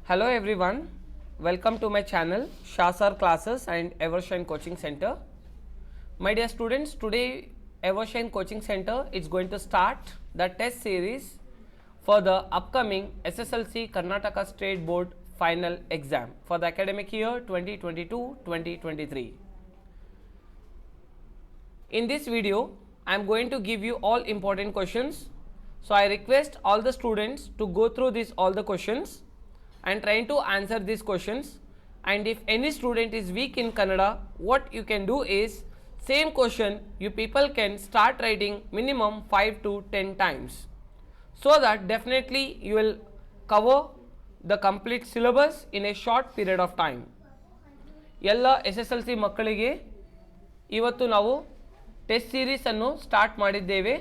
Hello everyone, welcome to my channel Shasar Classes and Evershine Coaching Center. My dear students, today Evershine Coaching Center is going to start the test series for the upcoming SSLC Karnataka State Board final exam for the academic year 2022-2023. In this video, I am going to give you all important questions. So I request all the students to go through all the questions and trying to answer these questions. And if any student is weak in Kannada, what you can do is same question you people can start writing minimum 5 to 10 times, so that definitely you will cover the complete syllabus in a short period of time. ಎಲ್ಲ SSLC ಮಕ್ಕಳಿಗೆ ಇವತ್ತು ನಾವು test series ಅನ್ನು start ಮಾಡಿದ್ದೇವೆ.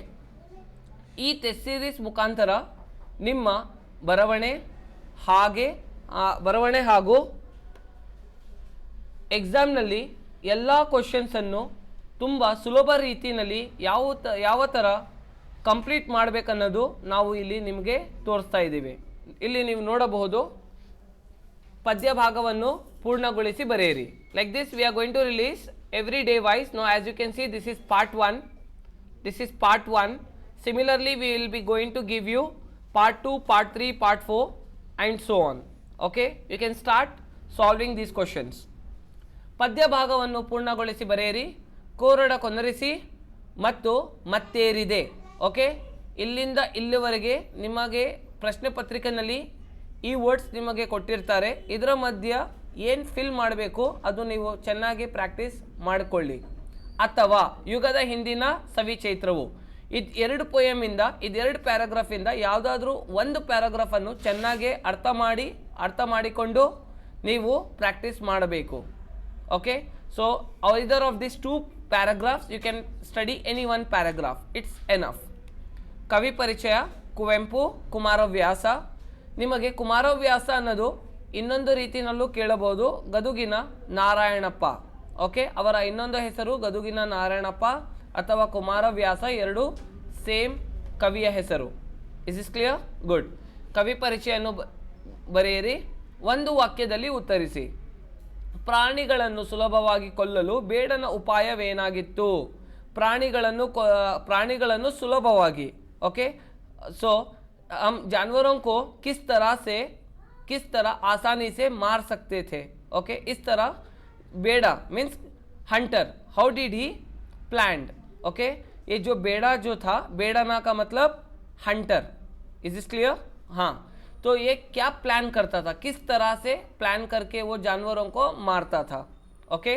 ಈ test series ಮುಖಾಂತರ ನಿಮ್ಮ ಬರವಣೆ ಹಾಗೂ ಎಕ್ಸಾಮ್ನಲ್ಲಿ ಎಲ್ಲ ಕ್ವಶನ್ಸನ್ನು ತುಂಬ ಸುಲಭ ರೀತಿಯಲ್ಲಿ ಯಾವ ಥರ ಕಂಪ್ಲೀಟ್ ಮಾಡಬೇಕನ್ನೋದು ನಾವು ಇಲ್ಲಿ ನಿಮಗೆ ತೋರಿಸ್ತಾ ಇದ್ದೀವಿ. ಇಲ್ಲಿ ನೀವು ನೋಡಬಹುದು, ಪದ್ಯ ಭಾಗವನ್ನು ಪೂರ್ಣಗೊಳಿಸಿ ಬರೆಯಿರಿ. Like this we are going to release every day wise. Now as you can see, this is part 1. Similarly we will be going to give you part 2, part 3, part 4 and so on. Okay, you can start solving these questions. ಪದ್ಯ ಭಾಗವನ್ನು ಪೂರ್ಣಗೊಳಿಸಿ ಬರೆಯಿರಿ, ಕೋರಡ ಕೊನರಿಸಿ ಮತ್ತು ಮತ್ತೇರಿದೆ. Okay, ಇಲ್ಲಿಂದ ಇಲ್ಲಿವರೆಗೆ ನಿಮಗೆ ಪ್ರಶ್ನೆ ಪತ್ರಿಕೆಯಲ್ಲಿ ಈ ವರ್ಡ್ಸ್ ನಿಮಗೆ ಕೊಟ್ಟಿರ್ತಾರೆ. ಇದರ ಮಧ್ಯ ಏನು ಫಿಲ್ ಮಾಡಬೇಕು ಅದು ನೀವು ಚೆನ್ನಾಗಿ ಪ್ರಾಕ್ಟೀಸ್ ಮಾಡಿಕೊಳ್ಳಿ. ಅಥವಾ ಯುಗದ ಹಿಂದಿನ ಸವಿ ಚೈತ್ರವು, ಇದು 2 ಪೊಯಮಿಂದ, ಇದೆರಡು ಪ್ಯಾರಾಗ್ರಾಫಿಂದ ಯಾವುದಾದ್ರೂ ಒಂದು ಪ್ಯಾರಾಗ್ರಾಫನ್ನು ಚೆನ್ನಾಗಿ ಅರ್ಥ ಮಾಡಿಕೊಂಡು ನೀವು ಪ್ರಾಕ್ಟೀಸ್ ಮಾಡಬೇಕು. Okay, so either of this 2 paragraphs you can study any one paragraph, it's enough. ಕವಿ ಪರಿಚಯ, ಕುವೆಂಪು, ಕುಮಾರವ್ಯಾಸ. ನಿಮಗೆ ಕುಮಾರವ್ಯಾಸ ಅನ್ನೋದು ಇನ್ನೊಂದು ರೀತಿಯಲ್ಲೂ ಕೇಳಬಹುದು, ಗದುಗಿನ ನಾರಾಯಣಪ್ಪ. ಓಕೆ, ಅವರ ಇನ್ನೊಂದು ಹೆಸರು ಗದುಗಿನ ನಾರಾಯಣಪ್ಪ ಅಥವಾ ಕುಮಾರವ್ಯಾಸ, ಎರಡು ಸೇಮ್ ಕವಿಯ ಹೆಸರು. Is is clear? ಗುಡ್. ಕವಿ ಪರಿಚಯವನ್ನು ಬರೆಯಿರಿ, ಒಂದು ವಾಕ್ಯದಲ್ಲಿ ಉತ್ತರಿಸಿ. ಪ್ರಾಣಿಗಳನ್ನು ಸುಲಭವಾಗಿ ಕೊಲ್ಲಲು ಬೇಡನ ಉಪಾಯವೇನಾಗಿತ್ತು? ಪ್ರಾಣಿಗಳನ್ನು ಸುಲಭವಾಗಿ, ಓಕೆ, ಸೊ हम जानवरों को किस तरह आसानी से मार सकते थे. ओके, इस तरह बेड़ा means Hunter, how did he planned. Okay, ये जो बेड़ा जो था, बेड़ाना का मतलब हंटर. इज इस क्लियर? हाँ, तो ये क्या प्लान करता था, किस तरह से प्लान करके वो जानवरों को मारता था. ओके,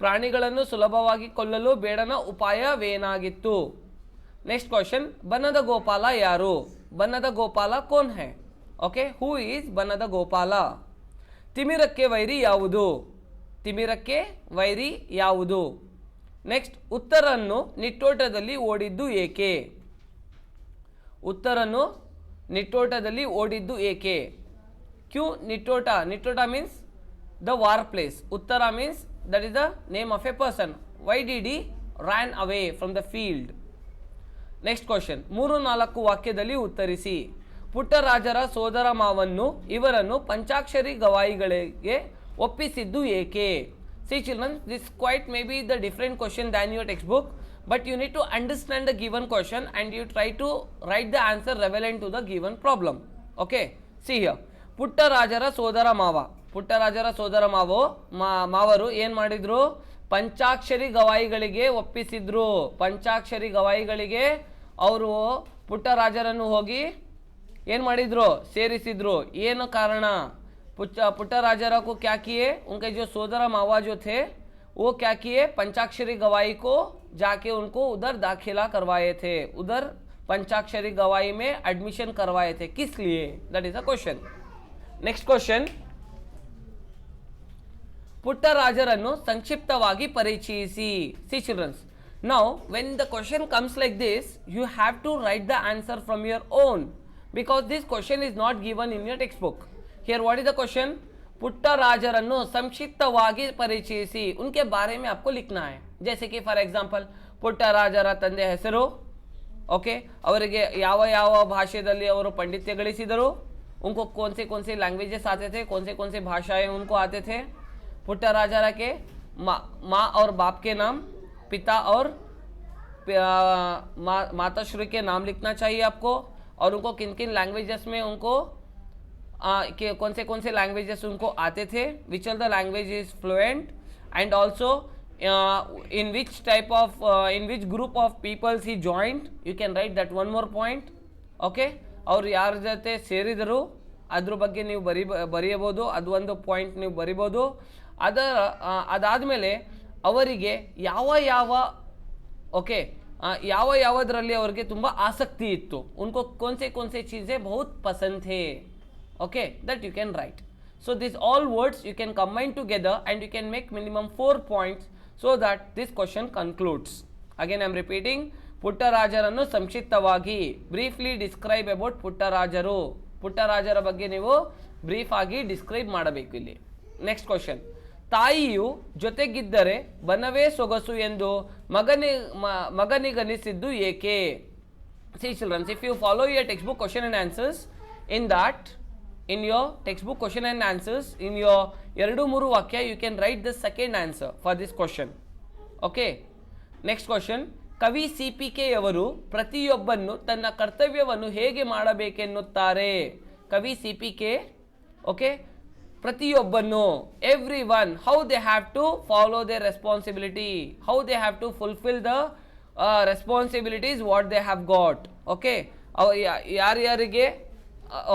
ಪ್ರಾಣಿಗಳನ್ನು ಸುಲಭವಾಗಿ ಕೊಲ್ಲಲು ಬೇಡನ ಉಪಾಯವೇನಾಗಿತ್ತು. नेक्स्ट क्वेश्चन, बनद गोपाल यारू? बनद गोपाल कौन है? ओके, हु इज बनद गोपाल? तिमिरक्के वैरी यावुदु? तिमिरक्के वैरी यावुदु? नेक्स्ट, उत्तरನ್ನು ನಿಟ್ಟೋಟದಲ್ಲಿ ಓಡಿದ್ದು ಏಕೆ? उत्तरನ್ನು ನಿಟ್ಟೋಟದಲ್ಲಿ ಓಡಿದ್ದು ಏಕೆ? क्यों निटोटा? निटोटा means the war place. uttara means that is the name of a person. Why did he ran away from the field? Next question, 3-4 ವಾಕ್ಯದಲ್ಲಿ ಉತ್ತರಿಸಿ. ಪುಟ್ಟರಾಜರ ಸೋದರ ಮಾವನ್ನು ಇವರನ್ನು ಪಂಚಾಕ್ಷರಿ ಗವಾಯಿಗಳಿಗೆ ಒಪ್ಪಿಸಿದ್ದು ಏಕೆ? See children, this quite may be the different question than your text book, but you need to understand the given question and you try to write the answer relevant to the given problem. Okay, see here. ಪುಟ್ಟರಾಜರ ಸೋದರ ಮಾವರು ಏನು ಮಾಡಿದ್ರು? ಪಂಚಾಕ್ಷರಿ ಗವಾಯಿಗಳಿಗೆ ಒಪ್ಪಿಸಿದ್ರು. ಪಂಚಾಕ್ಷರಿ ಗವಾಯಿಗಳಿಗೆ ಅವರು ಪುಟ್ಟರಾಜರನ್ನು ಹೋಗಿ ಏನು ಮಾಡಿದ್ರು? ಸೇರಿಸಿದ್ರು. ಏನು ಕಾರಣ? पुट्टराजरा को क्या किए? उनके जो सोदरा मावा जो थे वो क्या किए? पंचाक्षरी गवाही को जाके उनको उधर दाखिला करवाए थे, उधर पंचाक्षरी गवाही में एडमिशन करवाए थे. किस लिए? That is a question. Next question, ಪುಟ್ಟರಾಜರನ್ನು ಸಂಕ್ಷಿಪ್ತವಾಗಿ ಪರಿಚಯಿಸಿ. See childrens, now when the question comes like this, you have to write the answer from your own, because this question is not given in your textbook. Here what is the question? ಪುಟ್ಟರಾಜರನ್ನು ಸಂಕ್ಷಿಪ್ತವಾಗಿ ಪರಿಚಯಿಸಿ, उनके बारे में आपको लिखना है. जैसे कि for example, ಪುಟ್ಟರಾಜರ ತಂದೆ ಹೆಸರು, ಓಕೆ, ಅವರಿಗೆ ಯಾವ ಭಾಷೆಯಲ್ಲಿ ಅವರು ಪಾಂಡಿತ್ಯ ಗಳಿಸಿದರು, उनको कौन से लैंग्वेजेस आते थे, कौन से भाषाएं उनको आते थे। पुट्टराजरा के माँ और बाप के नाम, पिता और माताश्री के नाम लिखना चाहिए आपको, और उनको किन किन लैंग्वेजेस में उनको कौन से लैंग्वेजेस उनको आते थे, which are the language is fluent, and also in which group of peoples he joined. You can write that one more point. Okay, ಅವ್ರು ಯಾರ ಜೊತೆ ಸೇರಿದರು ಅದ್ರ ಬಗ್ಗೆ ನೀವು ಬರೆಯಬಹುದು, ಅದು ಒಂದು ಪಾಯಿಂಟ್ ನೀವು ಬರಿಬೋದು. ಅದಾದಮೇಲೆ ಅವರಿಗೆ ಯಾವುದರಲ್ಲಿ ಅವರಿಗೆ ತುಂಬ ಆಸಕ್ತಿ ಇತ್ತು, उनको कौन से चीज़ें बहुत पसंद थे. Okay, that you can write. So these all words you can combine together and you can make minimum 4 points so that this question concludes. Again I am repeating, ಪುಟ್ಟರಾಜರನ್ನು ಸಂಕ್ಷಿಪ್ತವಾಗಿ ಬ್ರೀಫ್ಲಿ ಡಿಸ್ಕ್ರೈಬ್ ಅಬೌಟ್ ಪುಟ್ಟರಾಜರು, ಪುಟ್ಟರಾಜರ ಬಗ್ಗೆ ನೀವು brief ಆಗಿ describe ಮಾಡಬೇಕು ಇಲ್ಲಿ. Next question, ತಾಯಿಯು ಜೊತೆಗಿದ್ದರೆ ಬನವೇ ಸೊಗಸು ಎಂದು ಮಗನಿಗನಿಸಿದ್ದು ಏಕೆ? See children, if you follow your textbook question and answers, in your textbook question and answers, in your 2-3 ವಾಕ್ಯ you can write the second answer for this question. Okay, next question, ಕವಿ CPK ಯವರು ಪ್ರತಿಯೊಬ್ಬನ್ನು ತನ್ನ ಕರ್ತವ್ಯವನ್ನು ಹೇಗೆ ಮಾಡಬೇಕೆನ್ನುತ್ತಾರೆ? ಕವಿ CPK, okay, ಪ್ರತಿಯೊಬ್ಬನ್ನು, everyone, how they have to follow their responsibility, how they have to fulfill the responsibilities what they have got. Okay, ಯಾರ್ಯಾರಿಗೆ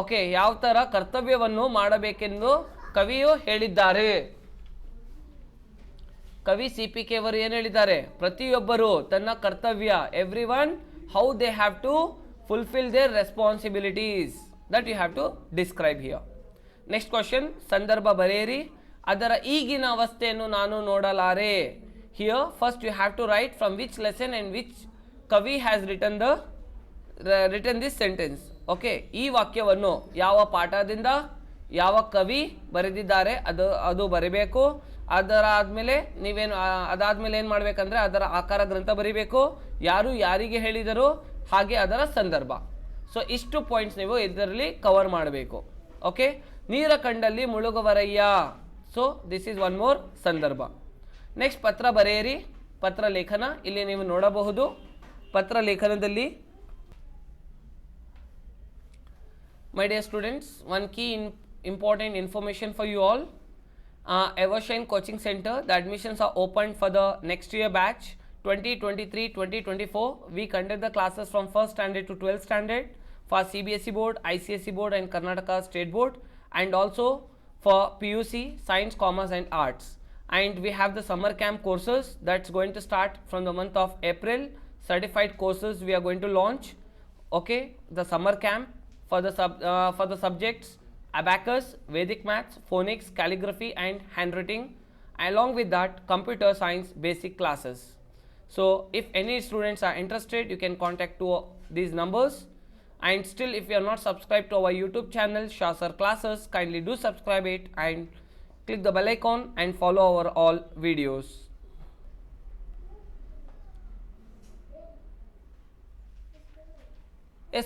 okay ಯಾವ ಥರ ಕರ್ತವ್ಯವನ್ನು ಮಾಡಬೇಕೆಂದು ಕವಿಯು ಹೇಳಿದ್ದಾರೆ. ಕವಿ CPK ಅವರು ಏನು ಹೇಳಿದ್ದಾರೆ? ಪ್ರತಿಯೊಬ್ಬರು ತನ್ನ ಕರ್ತವ್ಯ, everyone, how they have to fulfil their responsibilities, that you have to describe here. Next question, ಸಂದರ್ಭ ಬರೆಯಿರಿ. ಅದರ ಈಗಿನ ಅವಸ್ಥೆಯನ್ನು ನಾನು ನೋಡಲಾರೆ. Here first you have to write from which lesson and which ಕವಿ has written this sentence. Okay, ಈ ವಾಕ್ಯವನ್ನು ಯಾವ ಪಾಠದಿಂದ ಯಾವ ಕವಿ ಬರೆದಿದ್ದಾರೆ ಅದು ಬರಿಬೇಕು. ಅದಾದಮೇಲೆ ಏನು ಮಾಡಬೇಕಂದ್ರೆ ಅದರ ಆಕಾರ ಗ್ರಂಥ ಬರಿಬೇಕು, ಯಾರು ಯಾರಿಗೆ ಹೇಳಿದರು, ಹಾಗೆ ಅದರ ಸಂದರ್ಭ. ಸೊ ಇಷ್ಟು ಪಾಯಿಂಟ್ಸ್ ನೀವು ಇದರಲ್ಲಿ ಕವರ್ ಮಾಡಬೇಕು. ಓಕೆ, ನೀರ ಕಂಡಲ್ಲಿ ಮುಳುಗುವರಯ್ಯ. So this is one more ಸಂದರ್ಭ. ನೆಕ್ಸ್ಟ್ ಪತ್ರ ಬರೆಯಿರಿ. ಪತ್ರ ಲೇಖನ ಇಲ್ಲಿ ನೀವು ನೋಡಬಹುದು. ಪತ್ರ ಲೇಖನದಲ್ಲಿ my dear students, one key important information for you all, Evershine Coaching Center, the admissions are opened for the next year batch 2023-2024. We conduct the classes from 1st standard to 12th standard for CBSE board, ICSE board and Karnataka state board, and also for PUC, science, commerce and arts. And we have the summer camp courses that's going to start from the month of April. Certified courses we are going to launch. Okay, the summer camp for the subjects abacus, Vedic maths, phonics, calligraphy and handwriting. Along with that, computer science basic classes. So if any students are interested, you can contact to these numbers. And still, if you are not subscribed to our YouTube channel Shah Sir Classes, kindly do subscribe it and click the bell icon and follow our all videos.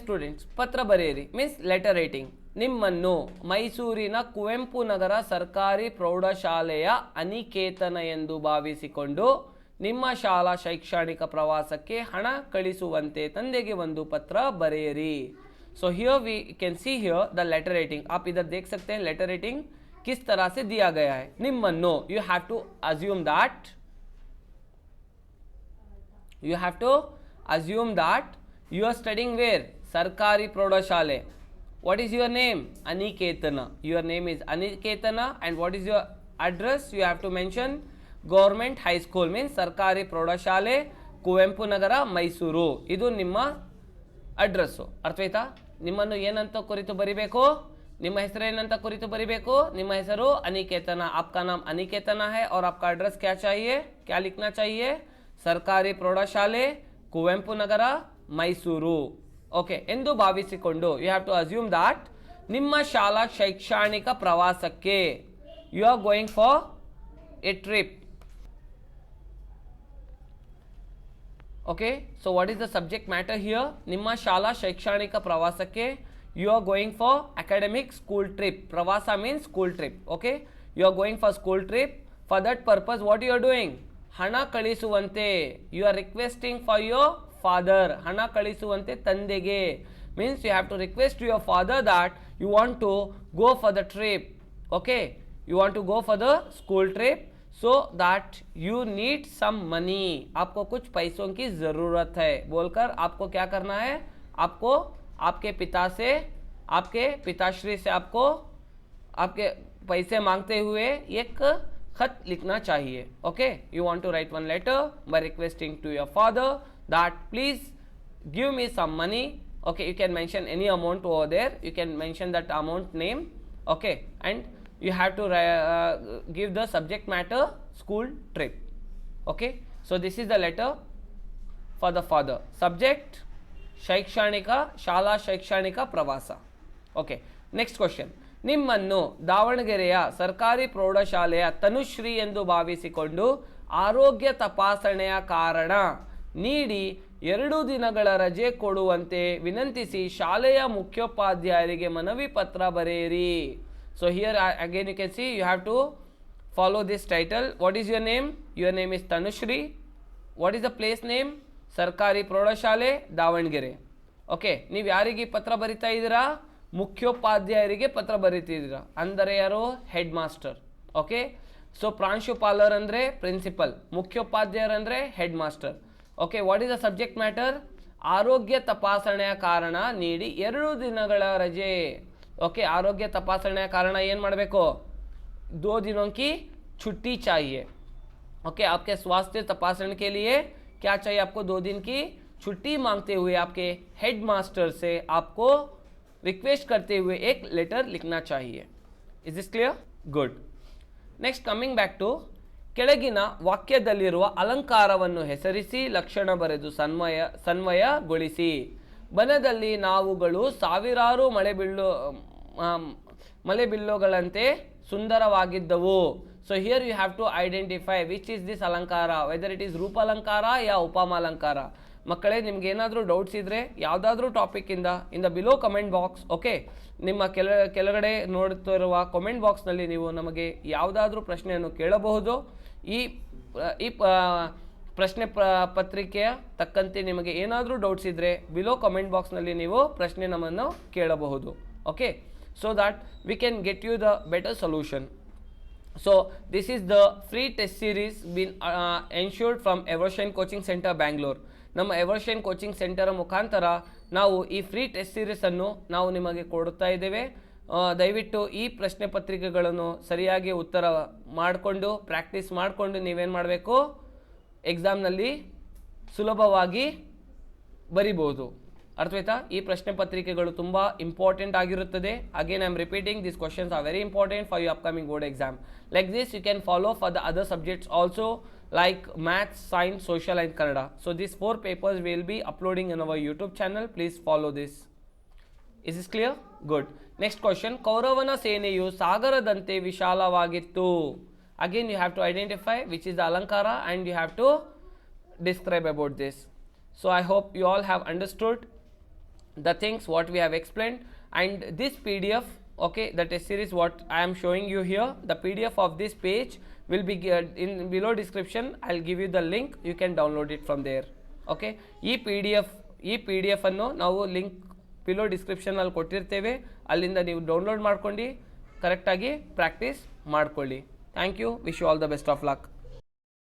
Students, ಪತ್ರ ಬರೆಯಿರಿ means letter writing. ನಿಮ್ಮನ್ನು ಮೈಸೂರಿನ ಕುವೆಂಪು ನಗರ ಸರ್ಕಾರಿ ಪ್ರೌಢಶಾಲೆಯ ಅನಿಕೇತನ ಎಂದು ಭಾವಿಸಿಕೊಂಡು ನಿಮ್ಮ ಶಾಲಾ ಶೈಕ್ಷಣಿಕ ಪ್ರವಾಸಕ್ಕೆ ಹಣ ಕಳಿಸುವಂತೆ ತಂದೆಗೆ ಒಂದು ಪತ್ರ ಬರೆಯಿರಿ. So here we can see here the letter writing. आप इधर देख सकते हैं लेटर राइटिंग किस तरह से दिया गया है. निम्मन्नो, you have to assume that you are studying where? Sarkari Praudhashale. What is your name? Aniketana. Your name is Aniketana, and what is your address? You have to mention Government High School, means Sarkari Praudhashale, Kuvempu Nagara, Mysuru. Idu nimma address. ಅರ್ಥಾಯ್ತಾ? ನಿಮ್ಮನ್ನು ಏನಂತ ಕುರಿತು ಬರಿಬೇಕು? ನಿಮ್ಮ ಹೆಸರು ಏನಂತ ಕುರಿತು ಬರಿಬೇಕು? ನಿಮ್ಮ ಹೆಸರು ಅನಿಕೇತನ. आपका नाम अनिकेतना है और आपका एड्रेस क्या चाहिए? क्या लिखना चाहिए? सरकारी प्रौढ़शाले कुवेंपु नगर ಮೈಸೂರು. ಓಕೆ ಎಂದು ಭಾವಿಸಿಕೊಂಡು you have to assume that ನಿಮ್ಮ ಶಾಲಾ ಶೈಕ್ಷಣಿಕ ಪ್ರವಾಸಕ್ಕೆ you are going for a trip. Okay, so what is the subject matter here? ನಿಮ್ಮ ಶಾಲಾ ಶೈಕ್ಷಣಿಕ ಪ್ರವಾಸಕ್ಕೆ you are going for academic school trip. Pravasa means school trip. Okay, you are going for school trip. For that purpose, what you are doing? ಹಣ ಕಳಿಸುವಂತೆ. You are requesting for your father. ಹಣ ಕಳಿಸುವಂತೆ ತಂದೆಗೆ. Means you have to request to your father that you want to go for the trip. Okay, you want to go for the school trip, so that you need some money. आपको कुछ पैसों की ज़रूरत है बोलकर आपको क्या करना है? आपको आपके पिता से, आपके पिताश्री से आपको आपके पैसे मांगते हुए एक खत लिखना चाहिए. Okay, you want to write one letter by requesting to your father that please give me some money. Okay, you can mention any amount over there. You can mention that amount name. Okay, and you have to give the subject matter school trip. Okay, so this is the letter for the father. Subject ಶೈಕ್ಷಣಿಕ, ಶಾಲಾ ಶೈಕ್ಷಣಿಕ ಪ್ರವಾಸ. Okay, next question. ನಿಮ್ಮನ್ನು ದಾವಣಗೆರೆಯ ಸರ್ಕಾರಿ ಪ್ರೌಢಶಾಲೆಯ ತನುಶ್ರೀ ಎಂದು ಭಾವಿಸಿಕೊಂಡು ಆರೋಗ್ಯ ತಪಾಸಣೆಯ ಕಾರಣ ನೀಡಿ 2 ದಿನಗಳ ರಜೆ ಕೊಡುವಂತೆ ವಿನಂತಿಸಿ ಶಾಲೆಯ ಮುಖ್ಯೋಪಾಧ್ಯಾಯರಿಗೆ ಮನವಿ ಪತ್ರ ಬರೆಯಿರಿ. So here again you can see you have to follow this title. What is your name? Your name is Tanushri. What is the place name? ಸರ್ಕಾರಿ ಪ್ರೌಢಶಾಲೆ ದಾವಣಗೆರೆ. ಓಕೆ, ನೀವು ಯಾರಿಗೆ ಪತ್ರ ಬರಿತಾ ಇದ್ದೀರಾ? ಮುಖ್ಯೋಪಾಧ್ಯಾಯರಿಗೆ ಪತ್ರ ಬರಿತಿದ್ದೀರಾ. ಅಂದರೆ ಯಾರು? Head master. ಓಕೆ, ಸೊ ಪ್ರಾಂಶುಪಾಲರ್ ಅಂದರೆ ಪ್ರಿನ್ಸಿಪಲ್, ಮುಖ್ಯೋಪಾಧ್ಯಾಯರು ಅಂದರೆ head master. Okay, what is the subject matter? ಆರೋಗ್ಯ ತಪಾಸಣೆಯ ಕಾರಣ ನೀಡಿ 2 ದಿನಗಳ ರಜೆ. ओके, आरोग्य तपासने कारण ಏನು ಮಾಡಬೇಕು? 2 दिनों की छुट्टी चाहिए. ओके, आपके स्वास्थ्य तपासने के लिए क्या चाहिए? आपको 2 दिन की छुट्टी मांगते हुए आपके हेड मास्टर से आपको रिक्वेस्ट करते हुए एक लेटर लिखना चाहिए. Is this clear? Good. Next, coming back to ಕೆಳಗಿನ ವಾಕ್ಯದಲ್ಲಿರುವ ಅಲಂಕಾರವನ್ನು ಹೆಸರಿಸಿ ಲಕ್ಷಣ ಬರೆದು ಸನ್ವಯಗೊಳಿಸಿ. ಬನದಲ್ಲಿ ನಾವುಗಳು ಸಾವಿರಾರು ಮಳೆಬಿಲ್ಲುಗಳಂತೆ ಸುಂದರವಾಗಿದ್ದವು. So here you have to identify which is this ಅಲಂಕಾರ, ವೆದರ್ ಇಟ್ ಈಸ್ ರೂಪಾಲಂಕಾರ ಯಾ ಉಪಮಾಲಂಕಾರ. ಮಕ್ಕಳೇ, ನಿಮ್ಗೆ ಏನಾದರೂ ಡೌಟ್ಸ್ ಇದ್ದರೆ ಯಾವುದಾದ್ರೂ ಟಾಪಿಕ್ಕಿಂದ in the below comment box. Okay, ನಿಮ್ಮ ಕೆಳಗಡೆ ನೋಡುತ್ತಿರುವ ಕಮೆಂಟ್ ಬಾಕ್ಸ್ನಲ್ಲಿ ನೀವು ನಮಗೆ ಯಾವುದಾದ್ರೂ ಪ್ರಶ್ನೆಯನ್ನು ಕೇಳಬಹುದು. ಈ ಪ್ರಶ್ನೆ ಪತ್ರಿಕೆಯ ತಕ್ಕಂತೆ ನಿಮಗೆ ಏನಾದರೂ ಡೌಟ್ಸ್ ಇದ್ದರೆ ಬಿಲೋ ಕಮೆಂಟ್ ಬಾಕ್ಸ್ನಲ್ಲಿ ನೀವು ಪ್ರಶ್ನೆ ನಮ್ಮನ್ನು ಕೇಳಬಹುದು. Okay, so that we can get you the better solution. So this is the free test series been ensured from Eversion coaching centre Bangalore. ನಮ್ಮ ಎವರ್ಷನ್ ಕೋಚಿಂಗ್ ಸೆಂಟರ್ ಮುಖಾಂತರ ನಾವು ಈ ಫ್ರೀ ಟೆಸ್ಟ್ ಸೀರೀಸನ್ನು ನಾವು ನಿಮಗೆ ಕೊಡುತ್ತಾ ಇದ್ದೇವೆ. ದಯವಿಟ್ಟು ಈ ಪ್ರಶ್ನೆ ಪತ್ರಿಕೆಗಳನ್ನು ಸರಿಯಾಗಿ ಉತ್ತರ ಮಾಡಿಕೊಂಡು ಪ್ರಾಕ್ಟೀಸ್ ಮಾಡಿಕೊಂಡು ನೀವೇನು ಮಾಡಬೇಕು? ಎಕ್ಸಾಮ್ನಲ್ಲಿ ಸುಲಭವಾಗಿ ಬರಿಬೋದು. ಅರ್ಥವಾಯ್ತಾ? ಈ ಪ್ರಶ್ನೆ ಪತ್ರಿಕೆಗಳು ತುಂಬ ಇಂಪಾರ್ಟೆಂಟ್ ಆಗಿರುತ್ತದೆ. Again I am repeating, this questions are very important for you upcoming board exam. Like this you can follow for the other subjects also, like maths, science, social and Kannada. So these 4 papers we will be uploading in our YouTube channel. Please follow this. Is this clear? Good. Next question. ಕೌರವನ ಸೇನೆಯು ಸಾಗರದಂತೆ ವಿಶಾಲವಾಗಿತ್ತು. Again you have to identify which is the alankara and you have to describe about this. So I hope you all have understood the things what we have explained, and this PDF, okay, the test series what I am showing you here, the PDF of this page will be in below description. I'll give you the link, you can download it from there. Okay, ಈ PDF ಅನ್ನು ನಾವು link below ಡಿಸ್ಕ್ರಿಪ್ಷನಲ್ಲಿ ಕೊಟ್ಟಿರ್ತೇವೆ, ಅಲ್ಲಿಂದ ನೀವು download ಮಾಡ್ಕೊಂಡು ಕರೆಕ್ಟಾಗಿ practice ಮಾಡ್ಕೊಳ್ಳಿ. Thank you. Wish you all the best of luck.